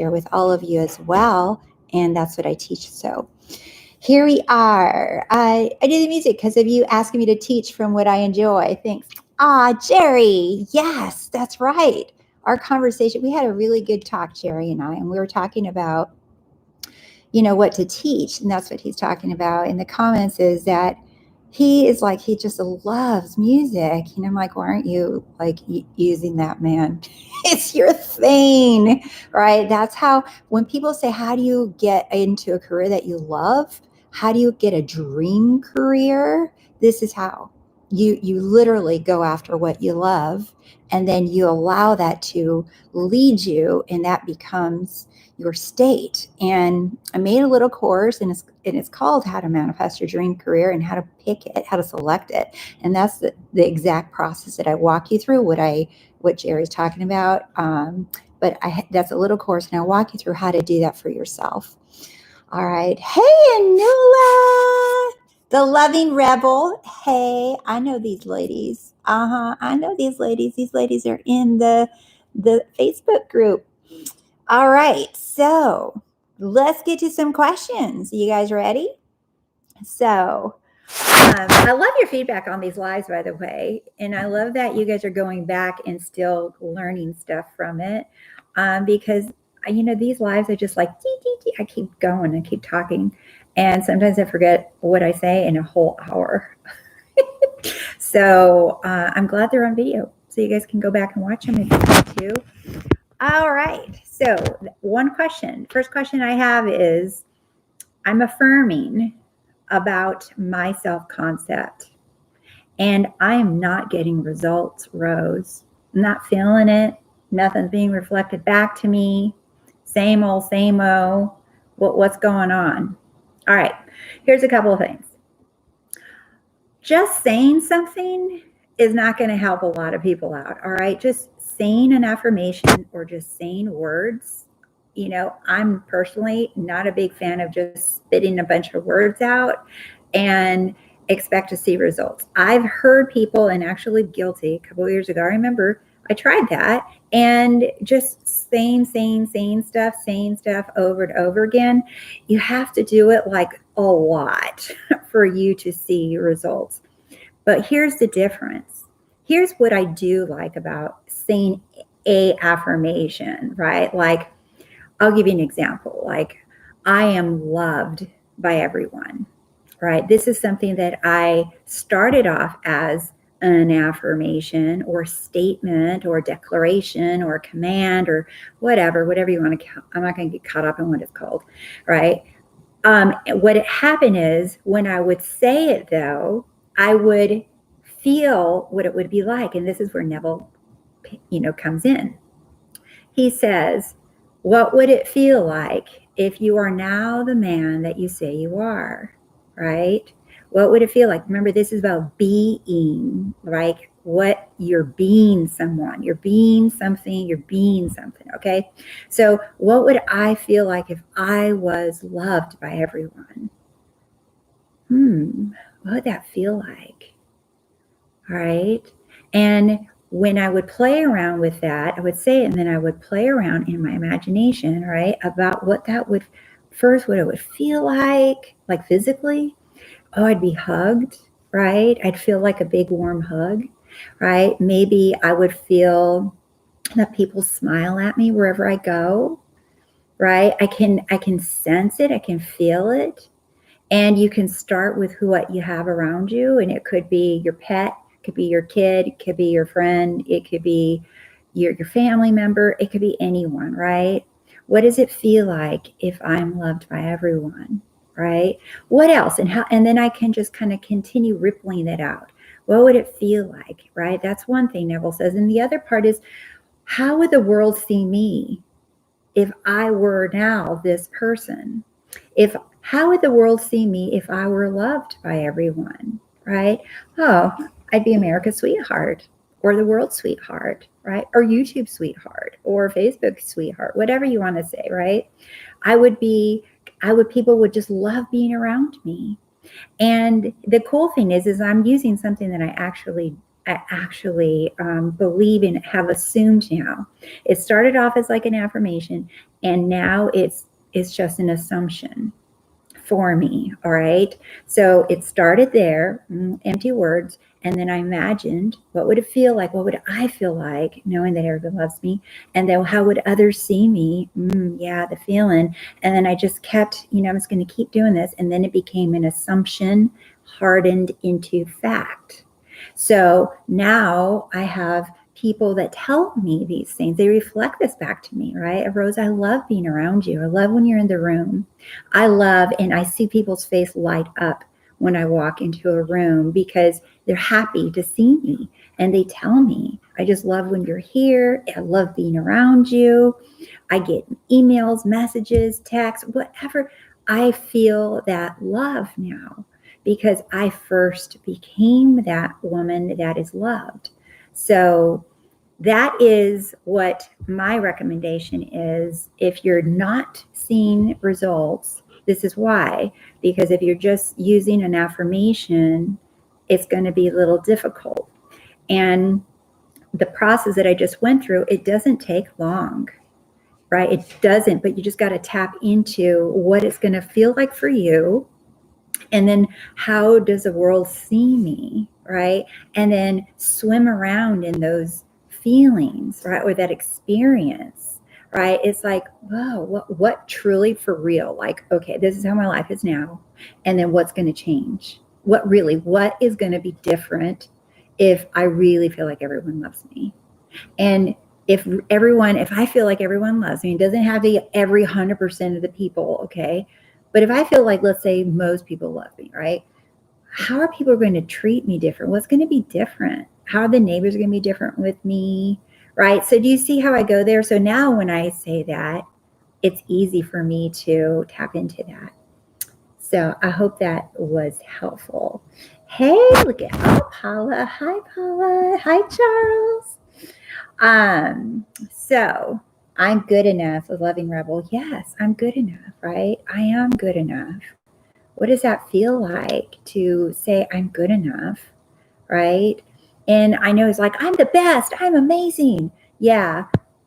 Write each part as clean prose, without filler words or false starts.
share with all of you as well. And that's what I teach. So here we are. I do the music because of you asking me to teach from what I enjoy. Thanks. Jerry. Yes, that's right. Our conversation, we had a really good talk, Jerry and I, and we were talking about, what to teach. And that's what he's talking about in the comments is that he is like, he just loves music. And I'm like, why aren't you like using that, man? It's your thing, right? That's how, when people say, how do you get into a career that you love? How do you get a dream career? This is how you literally go after what you love, and then you allow that to lead you, and that becomes your state. And I made a little course, and it's called How to Manifest Your Dream Career and how to pick it, how to select it. And that's the exact process that I walk you through, what Jerry's talking about. But that's a little course, and I walk you through how to do that for yourself. All right. Hey, Anula, the loving rebel. Hey, I know these ladies. I know these ladies. These ladies are in the Facebook group. All right. So let's get to some questions. You guys ready? So I love your feedback on these lives, by the way. And I love that you guys are going back and still learning stuff from it. Because these lives are just like, I keep going and keep talking. And sometimes I forget what I say in a whole hour. So I'm glad they're on video. So you guys can go back and watch them if you want to. All right. So first question I have is, I'm affirming about my self-concept. And I'm not getting results, Rose. I'm not feeling it. Nothing's being reflected back to me. Same old, same old. What's going on? All right. Here's a couple of things. Just saying something is not going to help a lot of people out. All right. Just saying an affirmation or just saying words. I'm personally not a big fan of just spitting a bunch of words out and expect to see results. I've heard people, and actually guilty a couple of years ago, I remember I tried that, and just saying stuff over and over again. You have to do it like a lot for you to see results. But here's the difference. Here's what I do like about saying a affirmation, right? Like, I'll give you an example. Like, I am loved by everyone, right? This is something that I started off as an affirmation or statement or declaration or command or whatever you want to count. I'm not going to get caught up in what it's called, right? What happened is, when I would say it, though, I would feel what it would be like. And this is where Neville, comes in. He says, what would it feel like if you are now the man that you say you are, right? What would it feel like? Remember, this is about being, right? What you're being someone, you're being something, okay? So what would I feel like if I was loved by everyone? What would that feel like? All right. And when I would play around with that, I would say it, and then I would play around in my imagination, right, about what it would feel like physically. Oh, I'd be hugged, right? I'd feel like a big warm hug, right? Maybe I would feel that people smile at me wherever I go, right? I can sense it. I can feel it. And you can start with what you have around you. And it could be your pet, it could be your kid, it could be your friend, it could be your family member, it could be anyone, right? What does it feel like if I'm loved by everyone, right? What else? And then I can just kind of continue rippling it out. What would it feel like, right? That's one thing Neville says. And the other part is, how would the world see me if I were now this person? How would the world see me if I were loved by everyone, right? Oh, I'd be America's sweetheart, or the world's sweetheart, right? Or YouTube sweetheart, or Facebook sweetheart, whatever you want to say, right? People would just love being around me. And the cool thing is I'm using something that I actually believe in, have assumed now. It started off as like an affirmation, And now it's just an assumption for me. All right. So it started there, empty words. And then I imagined, what would it feel like? What would I feel like knowing that everyone loves me? And then how would others see me? Yeah, the feeling. And then I just kept, I was going to keep doing this. And then it became an assumption hardened into fact. So now I have people that tell me these things. They reflect this back to me, right? Rose, I love being around you. I love when you're in the room. I love, and I see people's face light up when I walk into a room because they're happy to see me. And they tell me, I just love when you're here. I love being around you. I get emails, messages, texts, whatever. I feel that love now because I first became that woman that is loved. So that is what my recommendation is. If you're not seeing results, this is why. Because if you're just using an affirmation, it's going to be a little difficult. And the process that I just went through, it doesn't take long, right? It doesn't, but you just got to tap into what it's going to feel like for you. And then how does the world see me, right? And then swim around in those feelings, right? Or that experience, right? It's like, whoa, what truly for real? Like, okay, this is how my life is now. And then what's going to change? What is going to be different if I really feel like everyone loves me? And if I feel like everyone loves me, it doesn't have to be every 100% of the people, okay? But if I feel like, let's say most people love me, right? How are people going to treat me different? What's going to be different? How are the neighbors going to be different with me, right? So do you see how I go there? So now when I say that, it's easy for me to tap into that. So I hope that was helpful. Hey, look at Paula. Hi, Paula. Hi, Charles. So I'm good enough, a loving rebel. Yes, I'm good enough, right? I am good enough. What does that feel like to say I'm good enough, right? And I know it's like, I'm the best, I'm amazing. Yeah,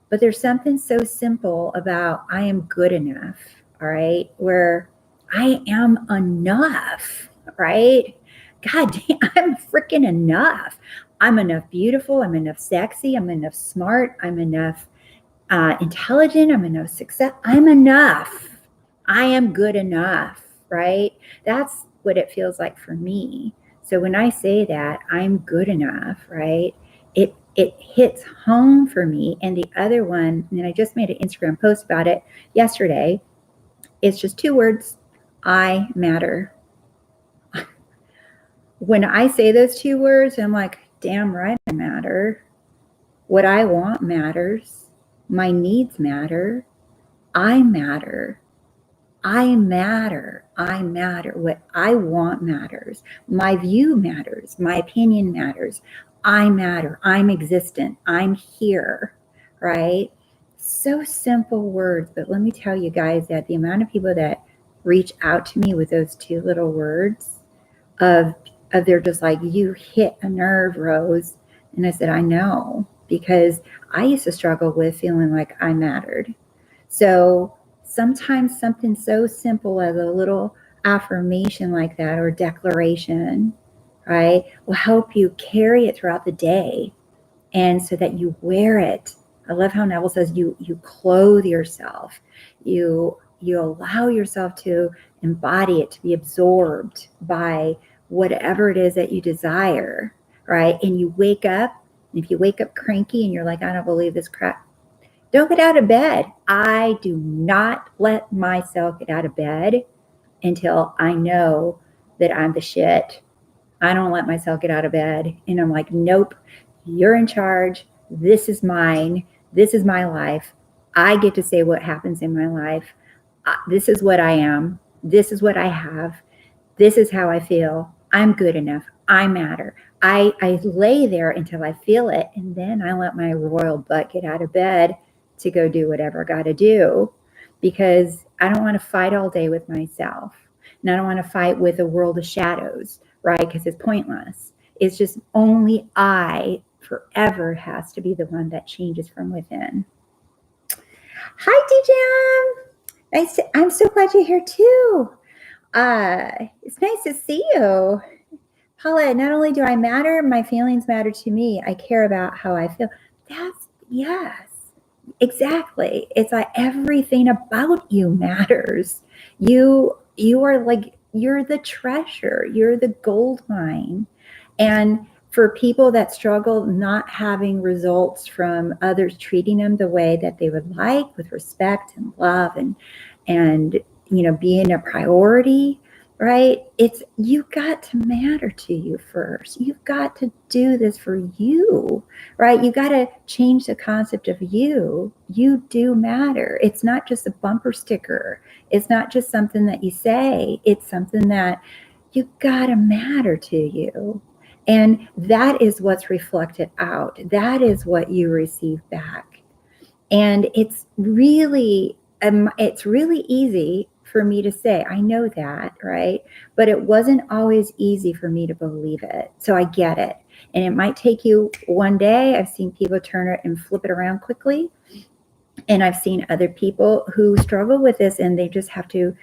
but there's something so simple about I am good enough, all right? Where I am enough, right? God damn, I'm freaking enough. I'm enough beautiful. I'm enough sexy. I'm enough smart. I'm enough intelligent. I'm enough success. I'm enough. I am good enough, right? That's what it feels like for me. So when I say that I'm good enough, right? It hits home for me. And the other one, and I just made an Instagram post about it yesterday. It's just 2 words. I matter. When I say those 2 words, I'm like, damn right I matter. What I want matters. My needs matter. I matter. I matter. I matter. What I want matters. My view matters. My opinion matters. I matter. I'm existent. I'm here. Right? So simple words. But let me tell you guys that the amount of people that reach out to me with those 2 little words of they're just like, you hit a nerve, Rose. And I said, I know, because I used to struggle with feeling like I mattered. So sometimes something so simple as a little affirmation like that or declaration, right, will help you carry it throughout the day. And so that you wear it. I love how Neville says you clothe yourself. You allow yourself to embody it, to be absorbed by whatever it is that you desire, right? And you wake up, and if you wake up cranky and you're like, I don't believe this crap, don't get out of bed. I do not let myself get out of bed until I know that I'm the shit. I don't let myself get out of bed. And I'm like, nope, you're in charge. This is mine. This is my life. I get to say what happens in my life. This is what I am. This is what I have. This is how I feel. I'm good enough. I matter. I lay there until I feel it. And then I let my royal butt get out of bed to go do whatever I got to do, because I don't want to fight all day with myself. And I don't want to fight with a world of shadows, right? Because it's pointless. It's just only I forever has to be the one that changes from within. Hi, DJM. I'm so glad you're here too. It's nice to see you. Paula, not only do I matter, my feelings matter to me. I care about how I feel. Yes, exactly. It's like everything about you matters. You are like, you're the treasure. You're the gold mine. And for people that struggle not having results from others treating them the way that they would like, with respect and love and being a priority, right? It's, you got to matter to you first. You've got to do this for you, right? You got to change the concept of you. You do matter. It's not just a bumper sticker. It's not just something that you say. It's something that you got to matter to you. And that is what's reflected out. That is what you receive back. And it's really easy for me to say, I know that, right? But it wasn't always easy for me to believe it. So I get it. And it might take you one day. I've seen people turn it and flip it around quickly. And I've seen other people who struggle with this and they just have to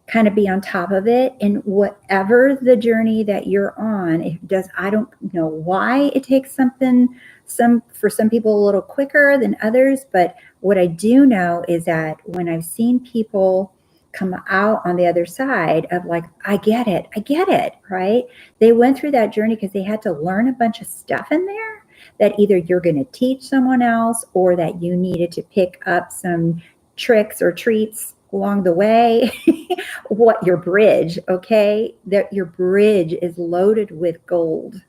kind of be on top of it. And whatever the journey that you're on, I don't know why it takes for some people a little quicker than others. But what I do know is that when I've seen people come out on the other side of like, I get it, right? They went through that journey because they had to learn a bunch of stuff in there that either you're going to teach someone else or that you needed to pick up some tricks or treats along the way. What your bridge, okay? That your bridge is loaded with gold.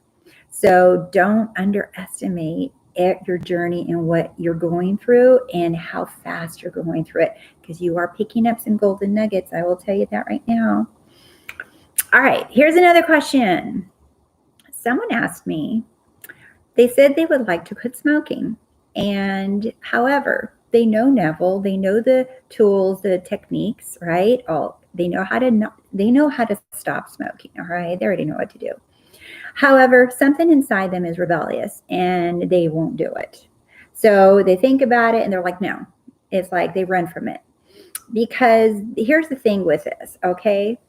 So don't underestimate your journey and what you're going through and how fast you're going through it, because you are picking up some golden nuggets. I will tell you that right now. All right, here's another question. Someone asked me, they said they would like to quit smoking. And however, they know Neville, they know the tools, the techniques, right? They know how to stop smoking, all right? They already know what to do. However, something inside them is rebellious and they won't do it. So they think about it and they're like, no. It's like they run from it. Because here's the thing with this, okay?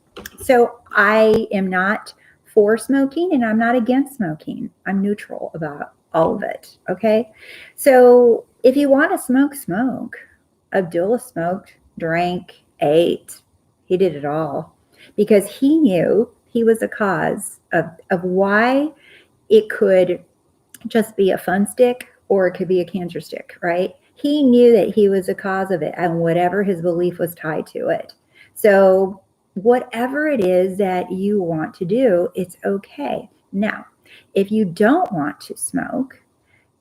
So I am not for smoking and I'm not against smoking. I'm neutral about all of it, okay? So if you want to smoke, smoke. Abdullah smoked, drank, ate. He did it all because he knew he was the cause of why it could just be a fun stick or it could be a cancer stick, right? He knew that he was the cause of it and whatever his belief was tied to it. So whatever it is that you want to do, it's okay. Now, if you don't want to smoke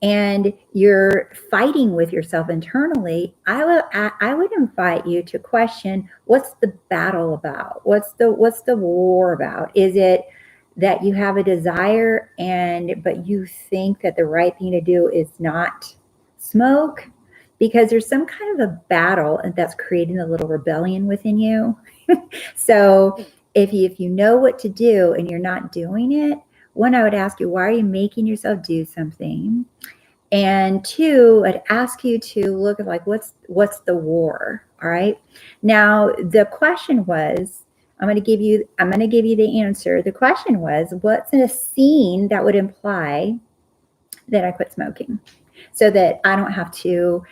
and you're fighting with yourself internally, I would invite you to question, what's the battle about? What's the war about? Is it that you have a desire but you think that the right thing to do is not smoke? Because there's some kind of a battle that's creating a little rebellion within you. So if you know what to do and you're not doing it, one, I would ask you, why are you making yourself do something? And two, I'd ask you to look at like, what's the war? All right. Now the question was, I'm going to give you the answer. The question was, what's in a scene that would imply that I quit smoking so that I don't have to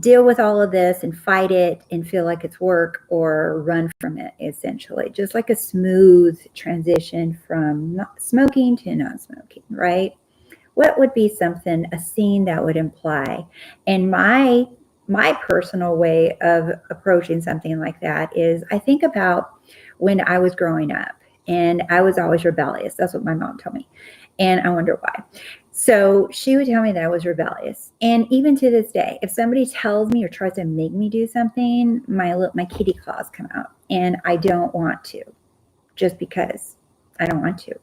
deal with all of this and fight it and feel like it's work or run from it, essentially. Just like a smooth transition from not smoking to non-smoking, right? What would be a scene that would imply? And my personal way of approaching something like that is, I think about when I was growing up and I was always rebellious. That's what my mom told me. And I wonder why. So she would tell me that I was rebellious. And even to this day, if somebody tells me or tries to make me do something, my kitty claws come out and I don't want to, just because I don't want to,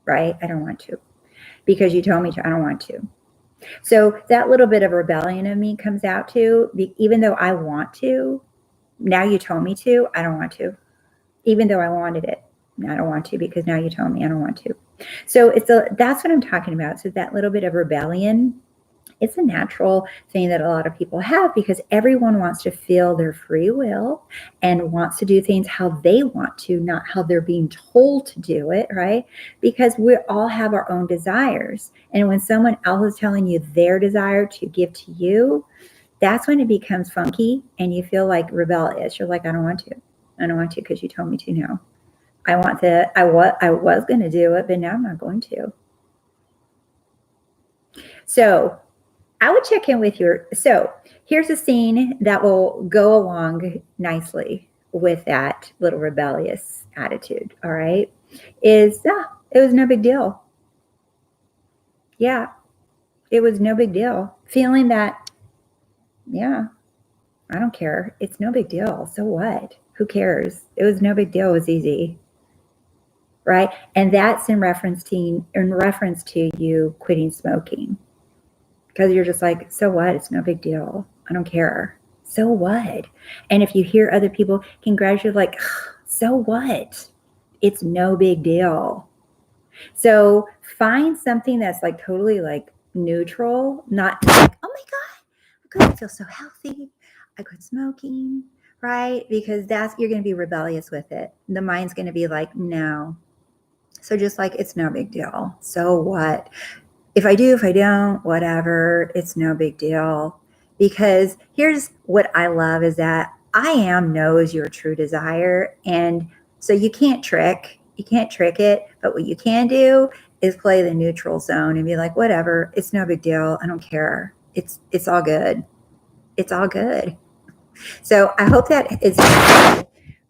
right? I don't want to. Because you told me to, I don't want to. So that little bit of rebellion in me comes out too, even though I want to, now you told me to, I don't want to. Even though I wanted it, I don't want to because now you told me I don't want to. So that's what I'm talking about. So that little bit of rebellion It's a natural thing that a lot of people have because everyone wants to feel their free will and wants to do things how they want to, not how they're being told to do it, right? Because we all have our own desires. And when someone else is telling you their desire to give to you, that's when it becomes funky and you feel like rebellious. You're like, I don't want to. I don't want to because you told me to now. I want to, I was going to do it, but now I'm not going to. So I would check in with so here's a scene that will go along nicely with that little rebellious attitude. All right. It was no big deal. Yeah. It was no big deal. Feeling that, yeah, I don't care. It's no big deal. So what? Who cares? It was no big deal. It was easy. Right. And that's in reference to you quitting smoking. Because you're just like, so what? It's no big deal. I don't care. So what? And if you hear other people congratulate, like, so what? It's no big deal. So find something that's like totally like neutral, not like, oh my God, I feel so healthy. I quit smoking, right? Because you're going to be rebellious with it. The mind's going to be like, no. So just like, it's no big deal. So what? If I do, if I don't, whatever, it's no big deal. Because here's what I love is that I am knows your true desire. And so you can't trick it. But what you can do is play the neutral zone and be like, whatever, it's no big deal. I don't care. It's all good. It's all good. So I hope that is helpful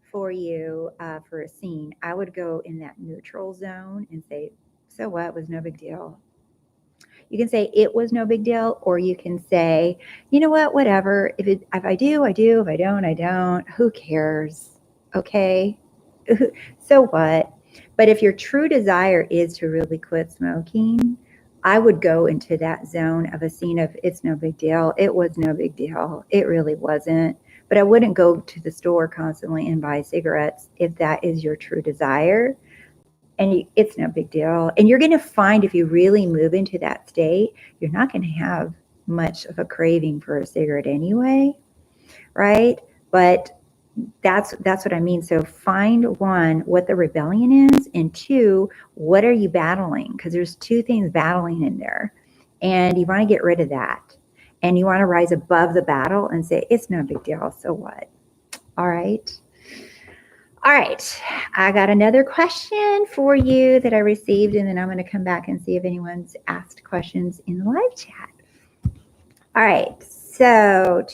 for you for a scene. I would go in that neutral zone and say, so what? It was no big deal. You can say it was no big deal, or you can say, you know what, whatever. If I do, I do. If I don't, I don't. Who cares? Okay. So what? But if your true desire is to really quit smoking, I would go into that zone of a scene of it's no big deal. It was no big deal. It really wasn't. But I wouldn't go to the store constantly and buy cigarettes if that is your true desire. And it's no big deal. And you're going to find if you really move into that state, you're not going to have much of a craving for a cigarette anyway, right? But that's what I mean. So find one, what the rebellion is, and two, what are you battling? Because there's two things battling in there. And you want to get rid of that. And you want to rise above the battle and say, it's no big deal. So what? All right. All right, I got another question for you that I received, and then I'm going to come back and see if anyone's asked questions in the live chat. All right, so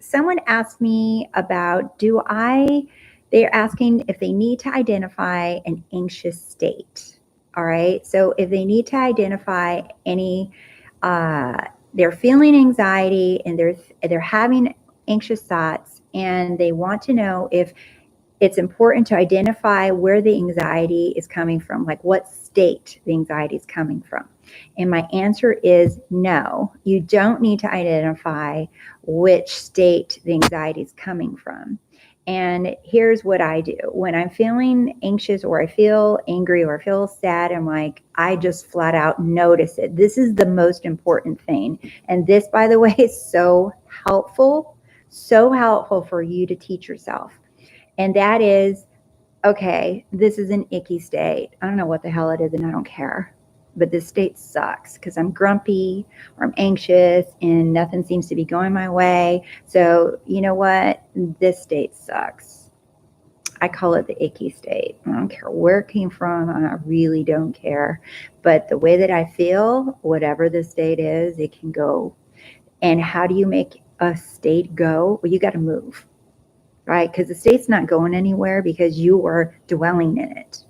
someone asked me about they're asking if they need to identify an anxious state. All right, so if they need to identify any, they're feeling anxiety and they're having anxious thoughts, and they want to know if it's important to identify where the anxiety is coming from, like what state the anxiety is coming from. And my answer is no, you don't need to identify which state the anxiety is coming from. And here's what I do. When I'm feeling anxious or I feel angry or I feel sad, I'm like, I just flat out notice it. This is the most important thing. And this, by the way, is so helpful for you to teach yourself. And that is, okay, this is an icky state. I don't know what the hell it is and I don't care. But this state sucks because I'm grumpy or I'm anxious and nothing seems to be going my way. So you know what? This state sucks. I call it the icky state. I don't care where it came from. I really don't care. But the way that I feel, whatever the state is, it can go. And how do you make a state go? Well, you got to move. Right? Because the state's not going anywhere because you are dwelling in it.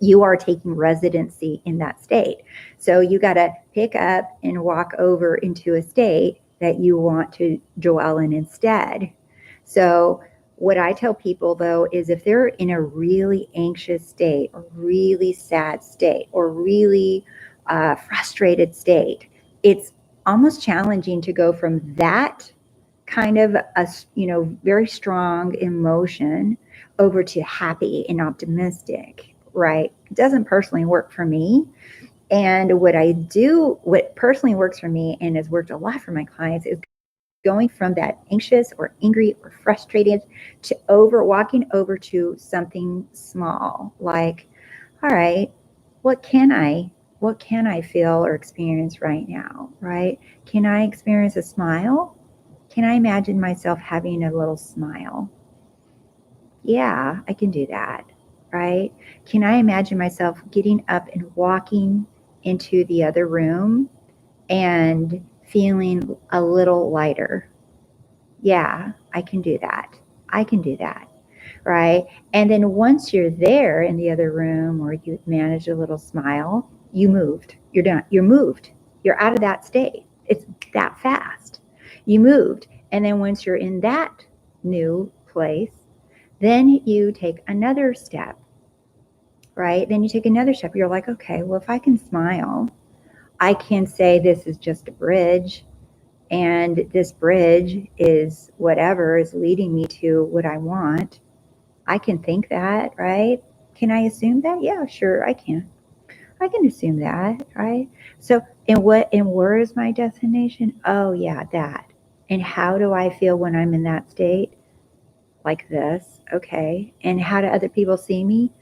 You are taking residency in that state. So you got to pick up and walk over into a state that you want to dwell in instead. So what I tell people, though, is if they're in a really anxious state or really sad state or really frustrated state, it's almost challenging to go from that kind of a very strong emotion over to happy and optimistic, right? It doesn't personally work for me. And what personally works for me and has worked a lot for my clients is going from that anxious or angry or frustrated to walking over to something small, like, all right, what can I feel or experience right now, right? Can I experience a smile? Can I imagine myself having a little smile? Yeah, I can do that, right? Can I imagine myself getting up and walking into the other room and feeling a little lighter? Yeah, I can do that. I can do that, right? And then once you're there in the other room or you manage a little smile, you moved. You're done. You're moved. You're out of that state. It's that fast. You moved. And then once you're in that new place, then you take another step, right? Then you take another step. You're like, okay, well, if I can smile, I can say this is just a bridge. And this bridge is whatever is leading me to what I want. I can think that, right? Can I assume that? Yeah, sure, I can. I can assume that, right? So, and where is my destination? Oh, yeah, that. And how do I feel when I'm in that state? Like this, okay. And how do other people see me?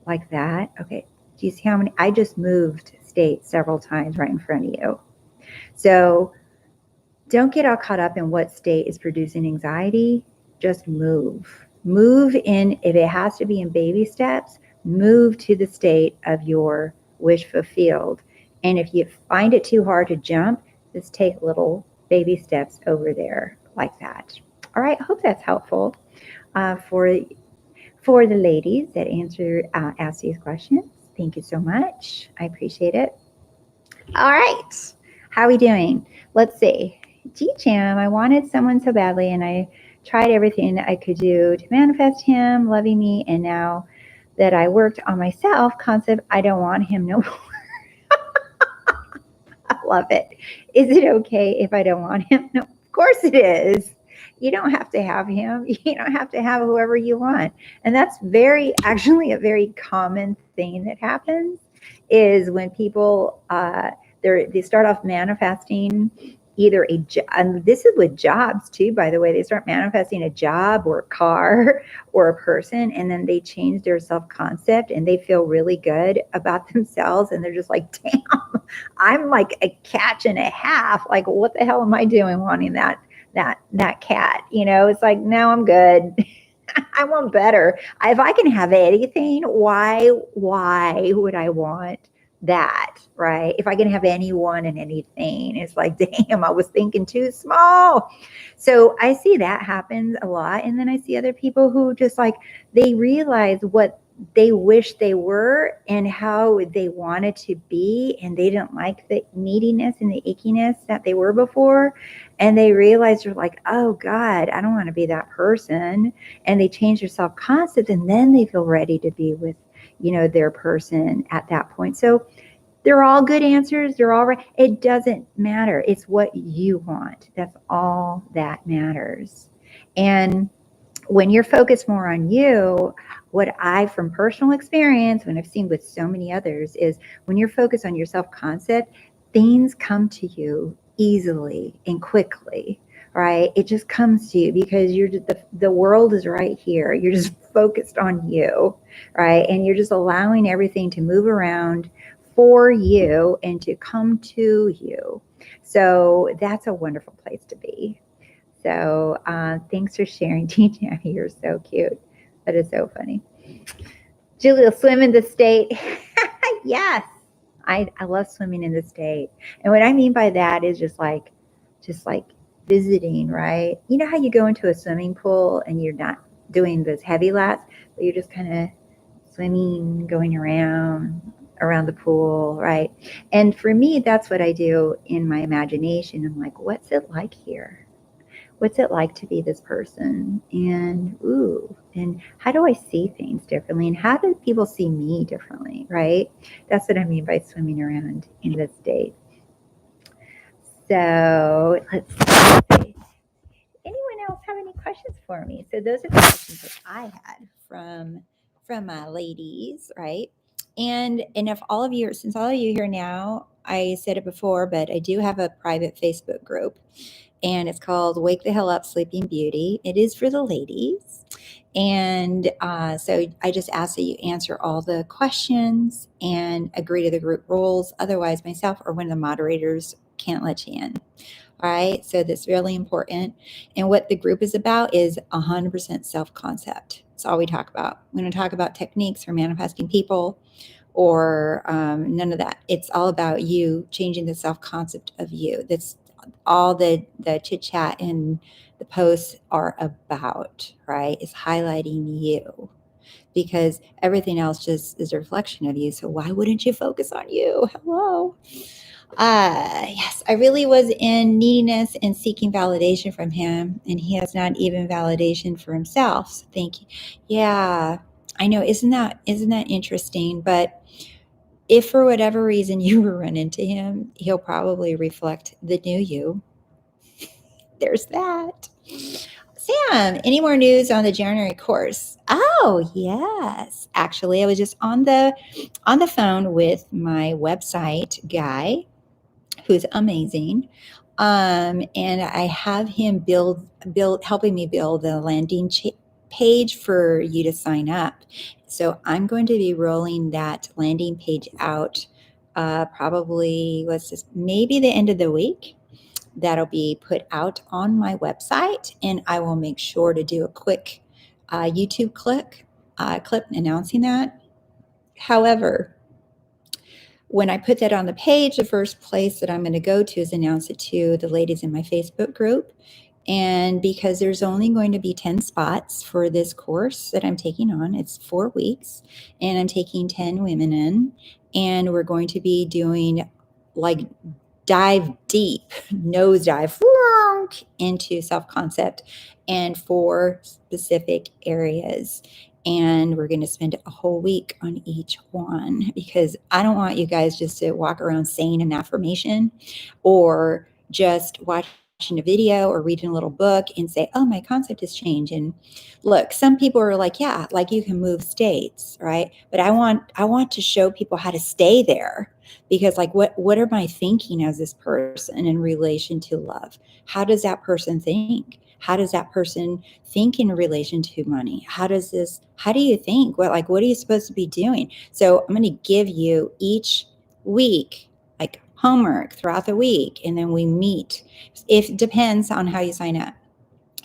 Like that, okay. Do you see how many? I just moved states several times right in front of you. So, don't get all caught up in what state is producing anxiety. Just move. Move in, if it has to be in baby steps, move to the state of your wish fulfilled. And if you find it too hard to jump, just take little baby steps over there like that. All right, I hope that's helpful for the ladies that ask these questions. Thank you so much. I appreciate it. All right. How are we doing? Let's see. G-Jam, I wanted someone so badly, and I tried everything I could do to manifest him loving me. And now that I worked on myself concept, I don't want him no more. I love it. Is it okay if I don't want him? No, of course it is. You don't have to have him. You don't have to have whoever you want. And that's actually a very common thing that happens is when people, they start off manifesting either a job, and this is with jobs too, by the way, they start manifesting a job or a car or a person, and then they change their self-concept and they feel really good about themselves. And they're just like, damn, I'm like a catch and a half. Like, what the hell am I doing wanting that cat? It's like, no, I'm good. I want better. If I can have anything, why would I want that, right? If I can have anyone and anything, it's like, damn, I was thinking too small. So I see that happens a lot. And then I see other people who just like, they realize what they wish they were and how they wanted to be, and they didn't like the neediness and the ickiness that they were before, and they realize they're like, oh God, I don't want to be that person, and they change their self-concept, and then they feel ready to be with their person at that point. So they're all good answers. They're all right. It doesn't matter. It's what you want. That's all that matters. And when you're focused more on you, from personal experience, when I've seen with so many others, is when you're focused on your self-concept, things come to you easily and quickly, right? It just comes to you because the world is right here. You're just focused on you, right? And you're just allowing everything to move around for you and to come to you. So that's a wonderful place to be. So thanks for sharing, TJ. You're so cute. That is so funny. Julie will swim in the state. Yes, I love swimming in the state. And what I mean by that is just like visiting, right? You know how you go into a swimming pool and you're not doing those heavy laps, but you're just kind of swimming, going around the pool, right? And for me, that's what I do in my imagination. I'm like, what's it like here? What's it like to be this person? And how do I see things differently? And how do people see me differently, right? That's what I mean by swimming around in this state. So let's see. Anyone else have any questions for me? So those are the questions that I had from my ladies, right? And if all of you, since all of you here now, I said it before, but I do have a private Facebook group, and it's called Wake the Hell Up Sleeping Beauty. It is for the ladies. And so I just ask that you answer all the questions and agree to the group rules. Otherwise, myself or one of the moderators can't let you in. All right. So that's really important. And what the group is about is 100% self concept. That's all we talk about. We don't talk about techniques for manifesting people or none of that. It's all about you changing the self concept of you. That's all the chit chat and the posts are about, right? Is highlighting you, because everything else just is a reflection of you. So why wouldn't you focus on you? Hello. Yes, I really was in neediness and seeking validation from him, and he has not even validation for himself. So thank you. Yeah, I know. Isn't that interesting? But if for whatever reason you were run into him, he'll probably reflect the new you. There's that. Sam, any more news on the January course? Oh, yes. Actually, I was just on the phone with my website guy, who's amazing. And I have him helping me build the landing page for you to sign up. So I'm going to be rolling that landing page out probably, maybe the end of the week. That'll be put out on my website, and I will make sure to do a quick YouTube clip announcing that. However, when I put that on the page, the first place that I'm going to go to is announce it to the ladies in my Facebook group. And because there's only going to be 10 spots for this course that I'm taking on, it's 4 weeks, and I'm taking 10 women in, and we're going to be doing like dive deep, nosedive into self-concept and 4 specific areas. And we're going to spend a whole week on each one, because I don't want you guys just to walk around saying an affirmation or just watching a video or reading a little book and say, oh, my concept has changed. And look, some people are like, yeah, like you can move states, right? But I want to show people how to stay there, because like what am I thinking as this person in relation to love? How does that person think? How does that person think in relation to money? How do you think? What are you supposed to be doing? So I'm going to give you each week like homework throughout the week, and then we meet. It depends on how you sign up.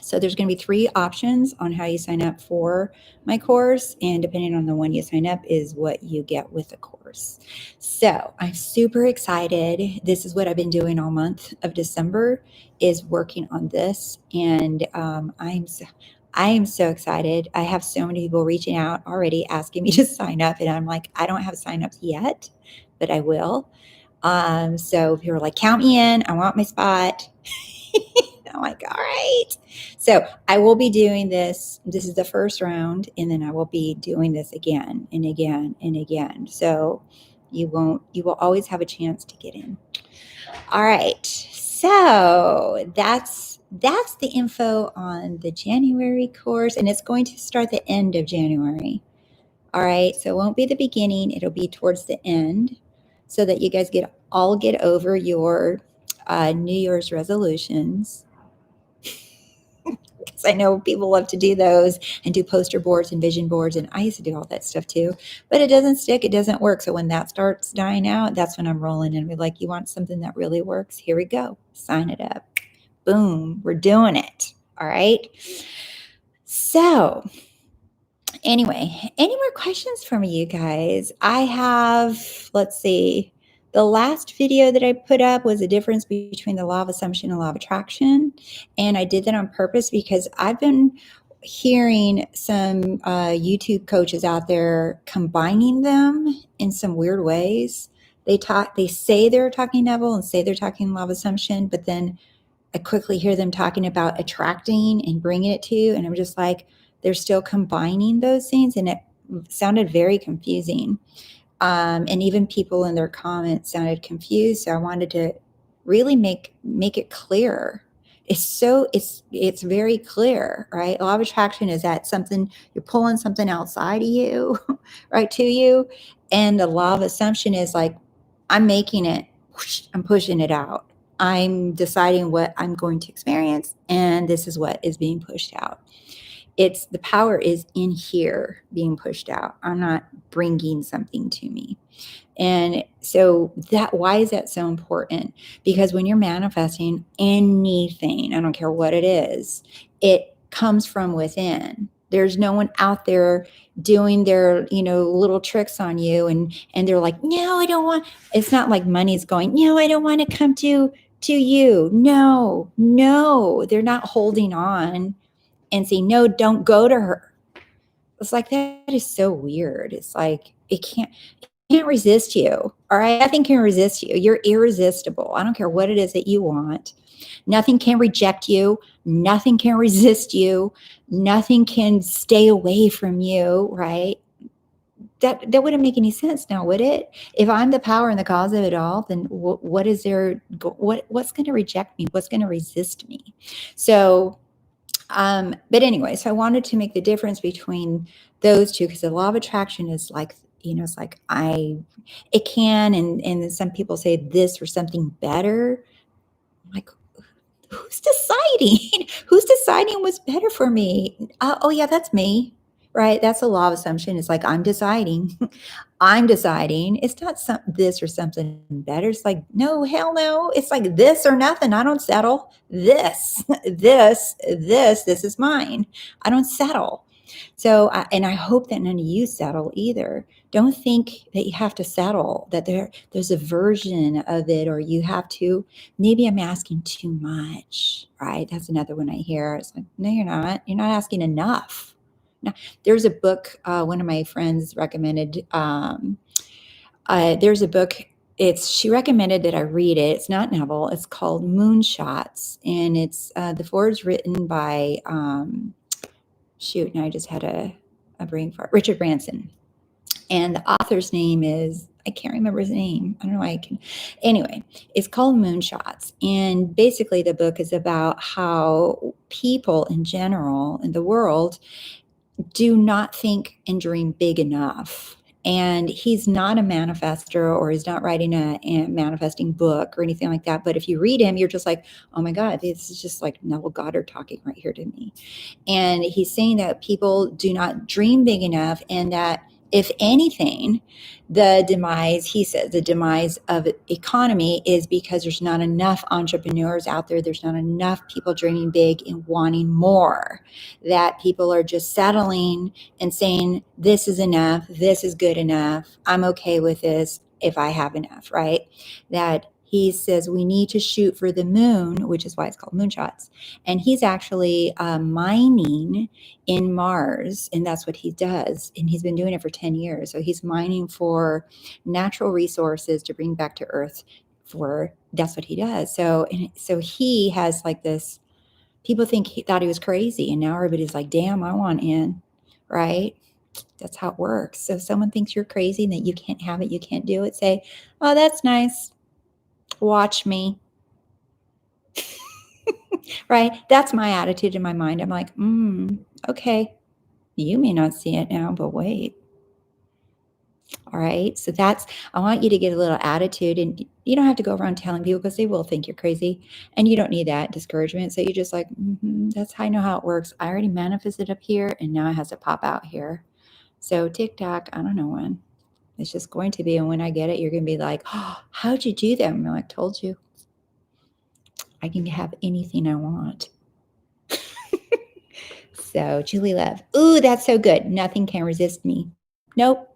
So there's going to be 3 options on how you sign up for my course, and depending on the one you sign up is what you get with the course. So I'm super excited. This is what I've been doing all month of December, is working on this, and I am so excited. I have so many people reaching out already asking me to sign up, and I'm like, I don't have signups yet, but I will. So people are like, count me in. I want my spot. I'm like, all right. So I will be doing this. This is the first round, and then I will be doing this again and again and again. So you will always have a chance to get in. All right. So that's the info on the January course, and it's going to start the end of January. All right. So it won't be the beginning. It'll be towards the end, so that you guys all get over your New Year's resolutions. Because I know people love to do those and do poster boards and vision boards, and I used to do all that stuff too, but it doesn't stick. It doesn't work. So when that starts dying out, that's when I'm rolling and we're like, you want something that really works? Here we go. Sign it up. Boom. We're doing it. All right. So anyway, any more questions from you guys? I have, let's see. The last video that I put up was the difference between the law of assumption and law of attraction. And I did that on purpose because I've been hearing some YouTube coaches out there combining them in some weird ways. They say they're talking Neville and say they're talking law of assumption, but then I quickly hear them talking about attracting and bringing it to you. And I'm just like, they're still combining those things. And it sounded very confusing. And even people in their comments sounded confused. So I wanted to really make it clear, It's very clear, right? Law of attraction is that something, you're pulling something outside of you, right, to you. And the law of assumption is like, I'm making it, whoosh, I'm pushing it out. I'm deciding what I'm going to experience, and this is what is being pushed out. It's the power is in here being pushed out. I'm not bringing something to me. And so that, why is that so important? Because when you're manifesting anything, I don't care what it is, it comes from within. There's no one out there doing their, little tricks on you, and they're like, no, I don't want. It's not like money's going, no, I don't want to come to you. No, no, they're not holding on and saying, no, don't go to her. It's like, that is so weird. It's like, it can't resist you. All right. Nothing can resist you. You're irresistible. I don't care what it is that you want. Nothing can reject you. Nothing can resist you. Nothing can stay away from you. Right. That wouldn't make any sense now, would it? If I'm the power and the cause of it all, then what is there? What's going to reject me? What's going to resist me? So, but anyway, so I wanted to make the difference between those two, because the law of attraction is like, it's like it can, and then some people say this or something better. I'm like, who's deciding? Who's deciding what's better for me? Oh yeah, that's me, right? That's a law of assumption. It's like, I'm deciding. I'm deciding. It's not this or something better. It's like, no, hell no. It's like this or nothing. I don't settle. This is mine. I don't settle. So, and I hope that none of you settle either. Don't think that you have to settle, that there's a version of it, or you have to, maybe I'm asking too much, right? That's another one I hear. It's like, no, you're not. You're not asking enough. No, there's a book one of my friends recommended. There's a book. She recommended that I read it. It's not Neville. It's called Moonshots, and it's the foreword's written by now I just had a brain fart. Richard Branson, and the author's name is, I can't remember his name. I don't know why I can. Anyway, it's called Moonshots, and basically the book is about how people in general in the world do not think and dream big enough. And he's not a manifester, or he's not writing a manifesting book or anything like that. But if you read him, you're just like, oh my God, this is just like Neville Goddard talking right here to me. And he's saying that people do not dream big enough, and that if anything, he says, the demise of economy is because there's not enough entrepreneurs out there. There's not enough people dreaming big and wanting more, that people are just settling and saying, this is enough. This is good enough. I'm okay with this if I have enough, right? That he says we need to shoot for the moon, which is why it's called Moonshots. And he's actually mining in Mars, and that's what he does. And he's been doing it for 10 years. So he's mining for natural resources to bring back to Earth. That's what he does. So he has like this. People thought he was crazy, and now everybody's like, damn, I want in, right? That's how it works. So if someone thinks you're crazy and that you can't have it, you can't do it, say, oh, that's nice. Watch me. Right? That's my attitude in my mind. I'm like, okay, you may not see it now, but wait. All right. So I want you to get a little attitude, and you don't have to go around telling people, because they will think you're crazy, and you don't need that discouragement. So you're just like, that's how I know how it works. I already manifested up here, and now it has to pop out here. So TikTok, I don't know when. It's just going to be. And when I get it, you're going to be like, oh, how'd you do that? I'm like, told you. I can have anything I want. So Julie Love. Ooh, that's so good. Nothing can resist me. Nope.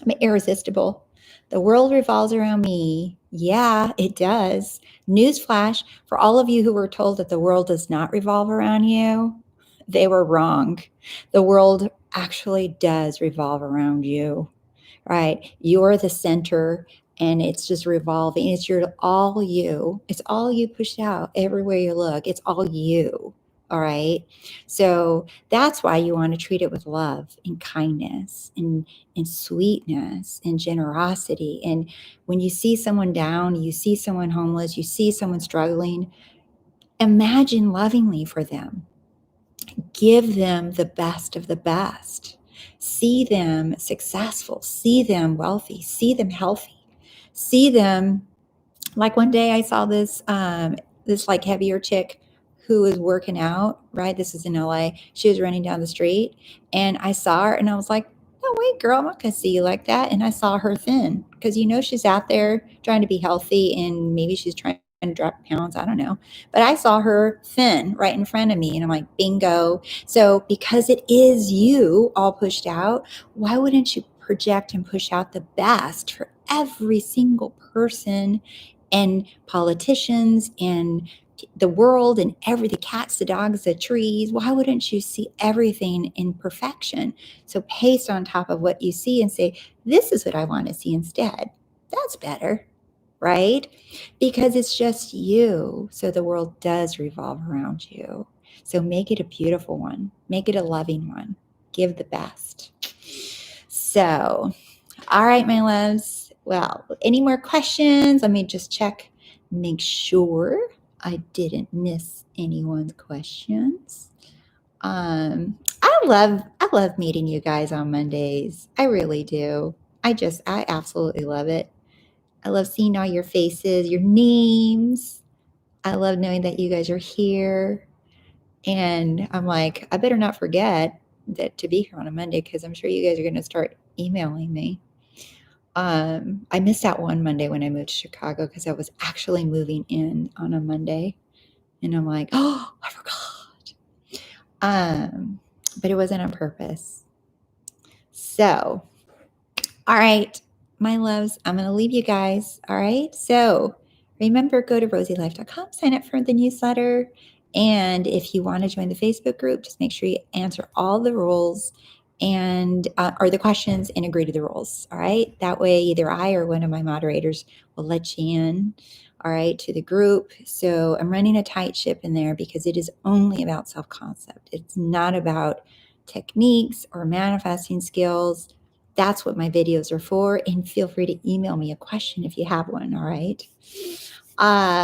I'm irresistible. The world revolves around me. Yeah, it does. Newsflash, for all of you who were told that the world does not revolve around you, they were wrong. The world actually does revolve around you, right? You're the center, and it's just revolving. It's all you. It's all you pushed out everywhere you look. It's all you. All right. So that's why you want to treat it with love and kindness and sweetness and generosity. And when you see someone down, you see someone homeless, you see someone struggling, Imagine lovingly for them. Give them the best of the best. See them successful. See them wealthy. See them healthy. See them, like one day I saw this like heavier chick who was working out, right? This is in LA. She was running down the street and I saw her and I was like, no way, girl, I'm not gonna see you like that. And I saw her thin because she's out there trying to be healthy and maybe she's trying to drop pounds. I don't know. But I saw her thin right in front of me and I'm like, bingo. So because it is you all pushed out, why wouldn't you project and push out the best for every single person and politicians and the world and the cats, the dogs, the trees? Why wouldn't you see everything in perfection? So paste on top of what you see and say, this is what I want to see instead. That's better, right? Because it's just you. So the world does revolve around you. So make it a beautiful one. Make it a loving one. Give the best. So, all right, my loves. Well, any more questions? Let me just check, make sure I didn't miss anyone's questions. I love meeting you guys on Mondays. I really do. I absolutely love it. I love seeing all your faces, your names. I love knowing that you guys are here. And I'm like, I better not forget that to be here on a Monday because I'm sure you guys are going to start emailing me. I missed out one Monday when I moved to Chicago because I was actually moving in on a Monday. And I'm like, oh, I forgot. But it wasn't on purpose. So, all right, my loves, I'm going to leave you guys. All right. So remember, go to roseelife.com, sign up for the newsletter. And if you want to join the Facebook group, just make sure you answer all the rules and or the questions and agree to the rules. All right. That way, either I or one of my moderators will let you in. All right, to the group. So I'm running a tight ship in there because it is only about self-concept. It's not about techniques or manifesting skills. That's what my videos are for. And feel free to email me a question if you have one. All right.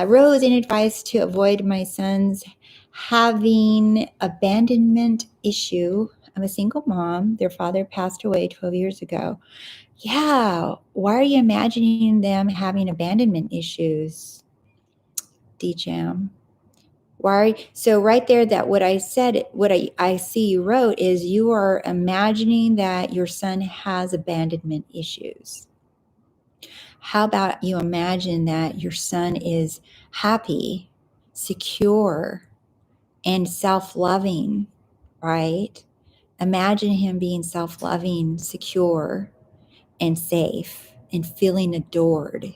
Rose, any advice to avoid my son's having abandonment issue? I'm a single mom. Their father passed away 12 years ago. Yeah. Why are you imagining them having abandonment issues, DJam? Why? So right there, that what I said, what I see you wrote is you are imagining that your son has abandonment issues. How about you imagine that your son is happy, secure, and self-loving, right? Imagine him being self-loving, secure, and safe, and feeling adored,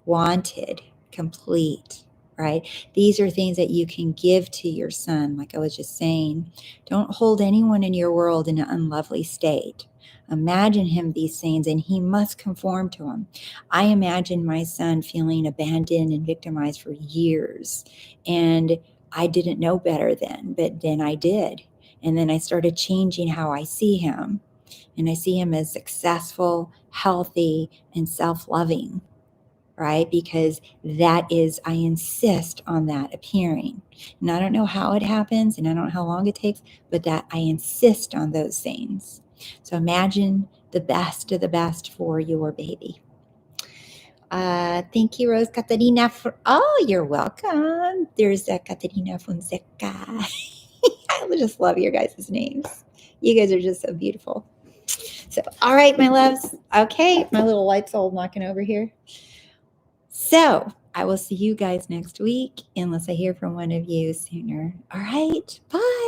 wanted, complete, right? These are things that you can give to your son. Like I was just saying, don't hold anyone in your world in an unlovely state. Imagine him these things and he must conform to them. I imagine my son feeling abandoned and victimized for years. And I didn't know better then, but then I did. And then I started changing how I see him. And I see him as successful, healthy, and self-loving, right? Because that is, I insist on that appearing. And I don't know how it happens and I don't know how long it takes, but that I insist on those things. So imagine the best of the best for your baby. Thank you, Rose Catarina. You're welcome. There's Catarina Fonseca. I just love your guys' names. You guys are just so beautiful. So, all right, my loves. Okay, my little light's all knocking over here. So I will see you guys next week unless I hear from one of you sooner. All right, bye.